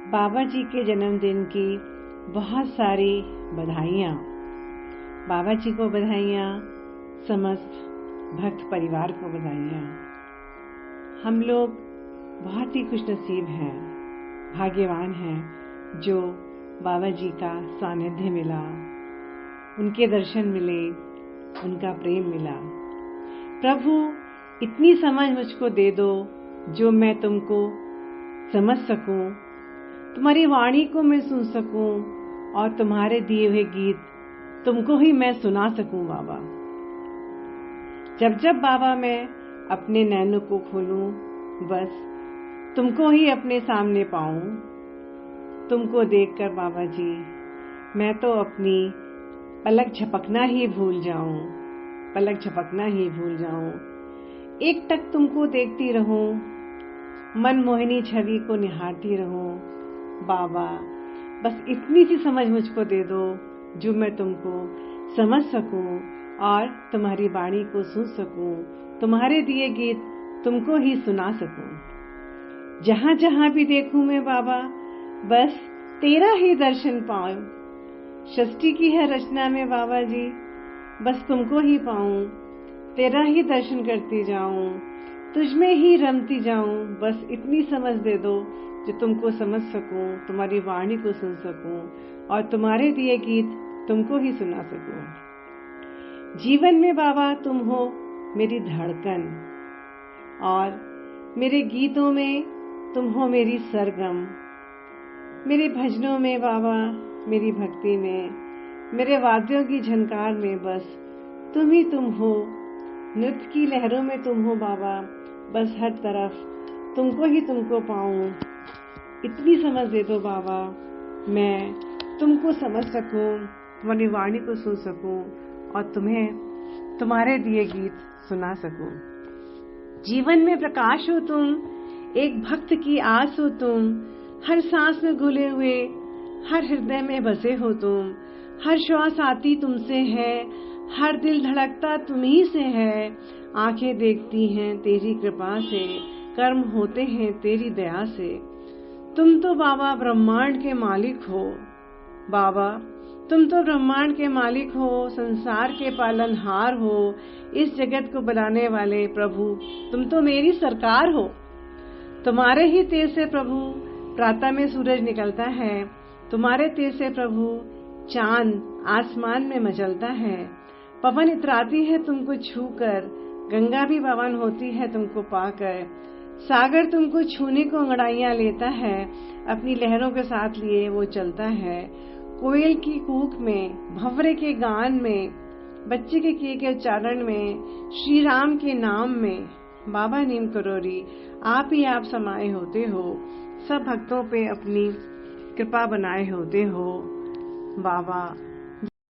बाबा जी के जन्मदिन की बहुत सारी बधाइयाँ। बाबा जी को बधाइयाँ, समस्त भक्त परिवार को बधाइयाँ। हम लोग बहुत ही खुशनसीब हैं, भाग्यवान हैं जो बाबा जी का सानिध्य मिला, उनके दर्शन मिले, उनका प्रेम मिला। प्रभु इतनी समझ मुझको दे दो जो मैं तुमको समझ सकूं, तुम्हारी वाणी को मैं सुन सकूं और तुम्हारे दिए हुए गीत तुमको ही मैं सुना सकूं। बाबा जब जब बाबा मैं अपने नैनों को खोलूं, बस तुमको ही अपने सामने पाऊं। तुमको देखकर बाबा जी मैं तो अपनी पलक झपकना ही भूल जाऊं, पलक झपकना ही भूल जाऊं। एक टक तुमको देखती रहूं, मन मोहिनी छवि को निहारती रहूं। बाबा बस इतनी सी समझ मुझको दे दो जो मैं तुमको समझ सकूं और तुम्हारी वाणी को सुन सकूं, तुम्हारे दिए गीत तुमको ही सुना सकूं। जहां जहां भी देखूं मैं बाबा बस तेरा ही दर्शन पाऊं। सृष्टि की है रचना में बाबा जी बस तुमको ही पाऊं, तेरा ही दर्शन करती जाऊं, तुझमें ही रमती जाऊं। बस इतनी समझ दे दो जो तुमको समझ सकूं, तुम्हारी वाणी को सुन सकूं और तुम्हारे दिए गीत तुमको ही सुना सकूं। जीवन में बाबा तुम हो मेरी धड़कन और मेरे गीतों में तुम हो मेरी सरगम। मेरे भजनों में बाबा, मेरी भक्ति में, मेरे वाद्यों की झनकार में बस तुम ही तुम हो। नृत्य की लहरों में तुम हो बाबा, बस हर तरफ तुमको ही तुमको पाऊं। इतनी समझ दे दो बाबा मैं तुमको समझ सकूं, तुम्हारी वाणी को सुन सकूं और तुम्हें तुम्हारे दिए गीत सुना सकूं। जीवन में प्रकाश हो तुम, एक भक्त की आस हो तुम, हर सांस में घुले हुए, हर हृदय में बसे हो तुम। हर श्वास आती तुमसे है, हर दिल धड़कता तुम्ही से है। आंखें देखती हैं तेरी कृपा से, कर्म होते हैं तेरी दया से। तुम तो बाबा ब्रह्मांड के मालिक हो। बाबा तुम तो ब्रह्मांड के मालिक हो, संसार के पालनहार हो, इस जगत को बनाने वाले प्रभु तुम तो मेरी सरकार हो। तुम्हारे ही तेज से प्रभु प्रातः में सूरज निकलता है, तुम्हारे तेज से प्रभु चांद आसमान में मचलता है। पवन इतराती है तुमको छूकर, गंगा भी पावन होती है तुमको पाकर। सागर तुमको छूने को अंगड़ाइयां लेता है, अपनी लहरों के साथ लिए वो चलता है। कोयल की कूक में, भंवरे के गान में, बच्चे के किए के उच्चारण में, श्री राम के नाम में बाबा नीम करोरी आप ही आप समाये होते हो। सब भक्तों पे अपनी कृपा बनाए होते हो। बाबा